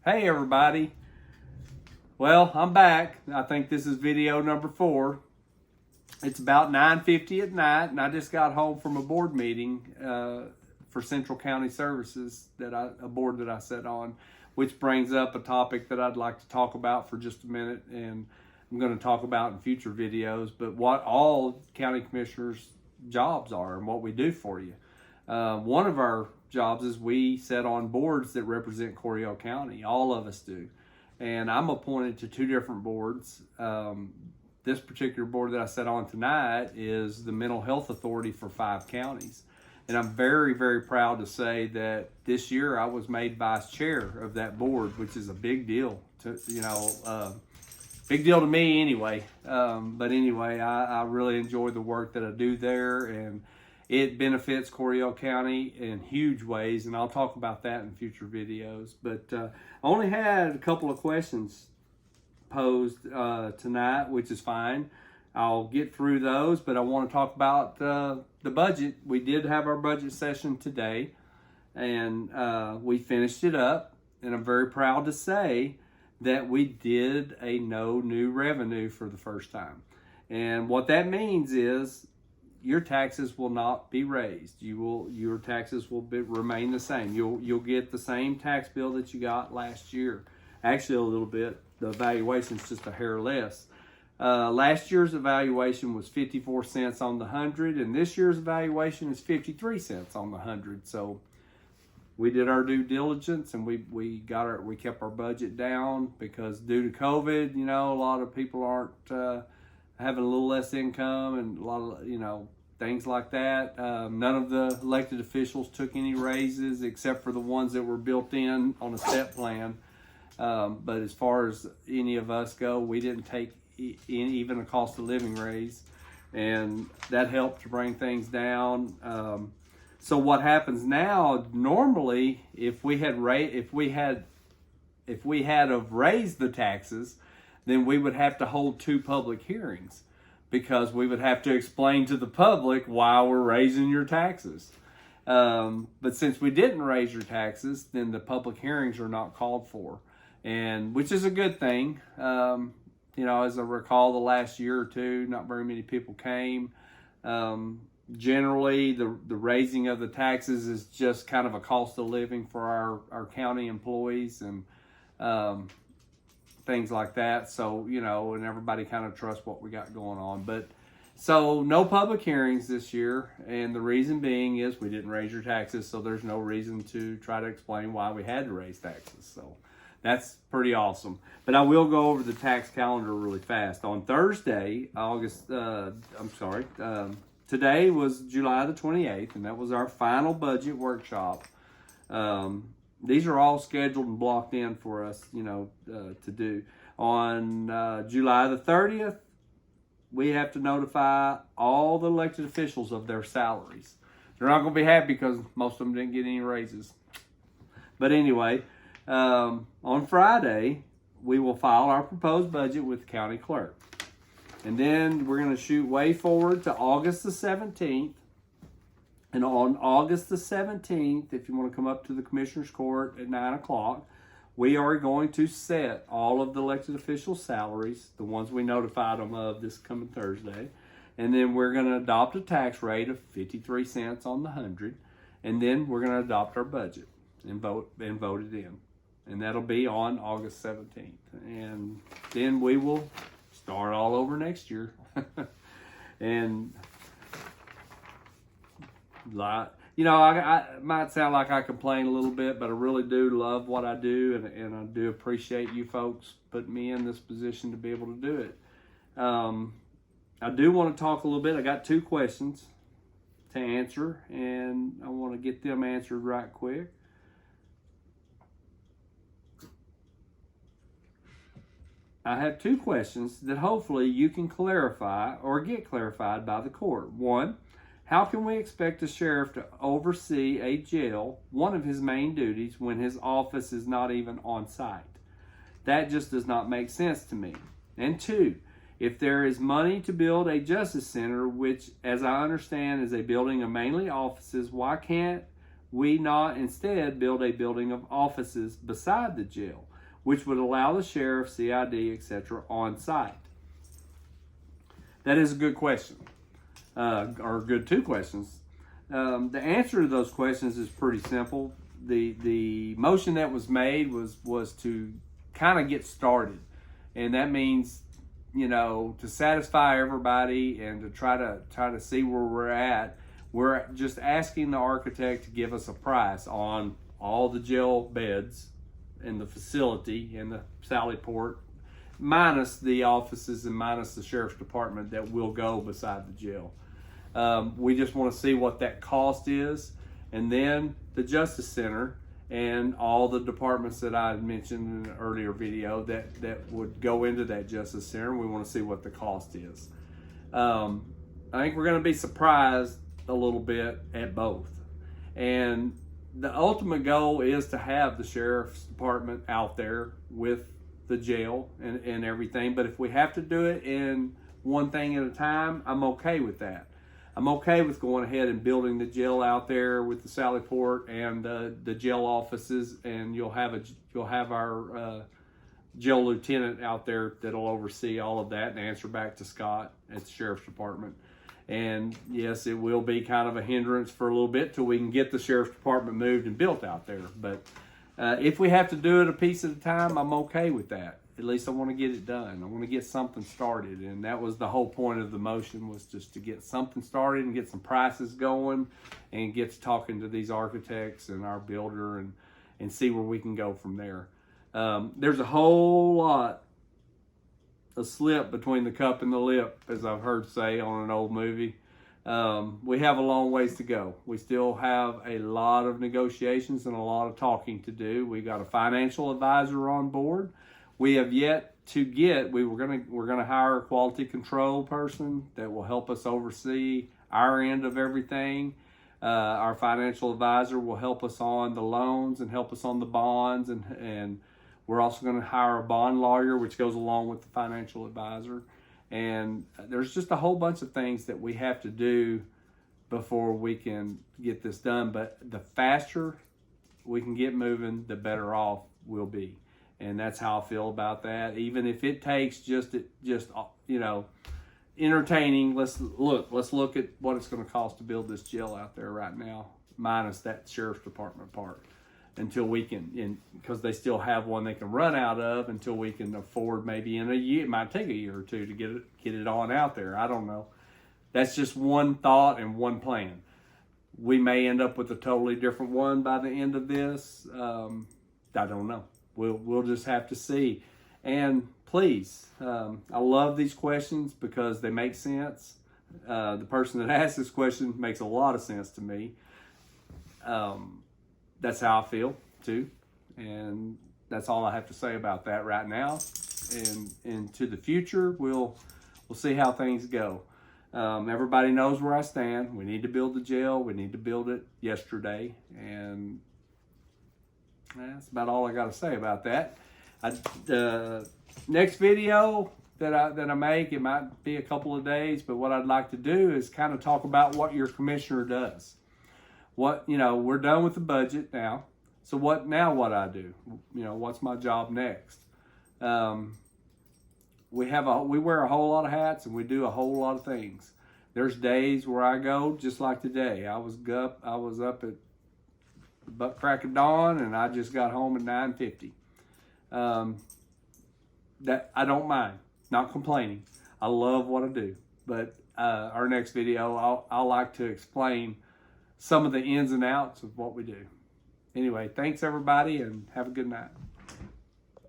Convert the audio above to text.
Hey everybody. Well, I'm back. I think this is video number 4. It's about 9:50 at night, and I just got home from a board meeting for Central County Services, a board that I sat on, which brings up a topic that I'd like to talk about for just a minute, and I'm going to talk about in future videos, but what all county commissioners' jobs are and what we do for you. One of our jobs is we sit on boards that represent Coryell County. All of us do. And I'm appointed to 2 different boards. This particular board that I sat on tonight is the Mental Health Authority for 5 counties. And I'm very, very proud to say that this year I was made vice chair of that board, which is a big deal big deal to me anyway. But anyway, I really enjoy the work that I do there, and it benefits Coryell County in huge ways, and I'll talk about that in future videos. But I only had a couple of questions posed tonight, which is fine. I'll get through those, but I want to talk about the budget. We did have our budget session today, and we finished it up, and I'm very proud to say that we did a no new revenue for the first time. And what that means is your taxes will not be raised. Your taxes will remain the same. You'll get the same tax bill that you got last year. Actually, a little bit. The evaluation's just a hair less. Last year's evaluation was 54 cents on the 100, and this year's evaluation is 53 cents on the 100. So we did our due diligence, and we kept our budget down because due to COVID, a lot of people aren't having a little less income and a lot of, things like that. None of the elected officials took any raises except for the ones that were built in on a step plan. But as far as any of us go, we didn't take even a cost of living raise, and that helped to bring things down. So what happens now, normally, if we had raised the taxes, then we would have to hold 2 public hearings because we would have to explain to the public why we're raising your taxes. But since we didn't raise your taxes, then the public hearings are not called for, and which is a good thing. As I recall, the last year or two, not very many people came. Generally, the raising of the taxes is just kind of a cost of living for our county employees and things like that. So, and everybody kind of trusts what we got going on. But so no public hearings this year. And the reason being is we didn't raise your taxes. So there's no reason to try to explain why we had to raise taxes. So that's pretty awesome. But I will go over the tax calendar really fast. On Thursday, today was July the 28th, and that was our final budget workshop. These are all scheduled and blocked in for us, to do. On July the 30th, we have to notify all the elected officials of their salaries. They're not going to be happy because most of them didn't get any raises. But anyway, on Friday, we will file our proposed budget with the county clerk. And then we're going to shoot way forward to August the 17th. And on August the 17th, if you want to come up to the Commissioner's Court at 9 o'clock, we are going to set all of the elected officials' salaries, the ones we notified them of this coming Thursday. And then we're going to adopt a tax rate of 53 cents on the 100. And then we're going to adopt our budget and vote it in. And that'll be on August 17th. And then we will start all over next year. And I might sound like I complain a little bit, but I really do love what I do, and I do appreciate you folks putting me in this position to be able to do it. I do want to talk a little bit. I got 2 questions to answer, and I want to get them answered right quick. I have 2 questions that hopefully you can clarify or get clarified by the court. 1, how can we expect a sheriff to oversee a jail, one of his main duties, when his office is not even on site? That just does not make sense to me. And 2, if there is money to build a justice center, which, as I understand, is a building of mainly offices, why can't we not instead build a building of offices beside the jail? which would allow the sheriff, CID, etc. on site? That is a good question, or good two questions. The answer to those questions is pretty simple. The motion that was made was to kind of get started, and that means, you know, to satisfy everybody and to try to see where we're at. We're just asking the architect to give us a price on all the jail beds in the facility in the Sallyport, minus the offices and minus the sheriff's department that will go beside the jail. We just want to see what that cost is, and then the Justice Center and all the departments that I mentioned in an earlier video that would go into that Justice Center. We want to see what the cost is. I think we're going to be surprised a little bit at both. And the ultimate goal is to have the sheriff's department out there with the jail and everything. But if we have to do it in one thing at a time, I'm okay with that. I'm okay with going ahead and building the jail out there with the Sallyport and the jail offices, and you'll have our jail lieutenant out there that'll oversee all of that and answer back to Scott at the sheriff's department. And yes, it will be kind of a hindrance for a little bit till we can get the sheriff's department moved and built out there. But if we have to do it a piece at a time, I'm okay with that. At least I want to get it done. I want to get something started. And that was the whole point of the motion, was just to get something started and get some prices going and get to talking to these architects and our builder and see where we can go from there. There's a whole lot of slip between the cup and the lip, as I've heard say on an old movie. We have a long ways to go. We still have a lot of negotiations and a lot of talking to do. We got a financial advisor on board. We have yet to get, we're gonna hire a quality control person that will help us oversee our end of everything. Our financial advisor will help us on the loans and help us on the bonds, and we're also going to hire a bond lawyer, which goes along with the financial advisor. And there's just a whole bunch of things that we have to do before we can get this done. But the faster we can get moving, the better off we'll be. And that's how I feel about that. Even if it takes just you know, entertaining. Let's look at what it's going to cost to build this jail out there right now, minus that sheriff's department part, until we can, because they still have one they can run out of, until we can afford, maybe in a year. It might take a year or two to get it on out there. I don't know. That's just one thought and one plan. We may end up with a totally different one by the end of this. I don't know. We'll just have to see. And please, I love these questions because they make sense. The person that asked this question makes a lot of sense to me. That's how I feel too. And that's all I have to say about that right now. And into the future, we'll see how things go. Everybody knows where I stand. We need to build the jail. We need to build it yesterday. And that's about all I got to say about that. Next video that I make, it might be a couple of days, but what I'd like to do is kind of talk about what your commissioner does. What, you know, we're done with the budget now. So what I do? You know, what's my job next? We wear a whole lot of hats and we do a whole lot of things. There's days where I go just like today. I was up at butt crack of dawn and I just got home at 9:50. That I don't mind, not complaining. I love what I do. But our next video, I'll like to explain some of the ins and outs of what we do. Anyway, thanks everybody and have a good night.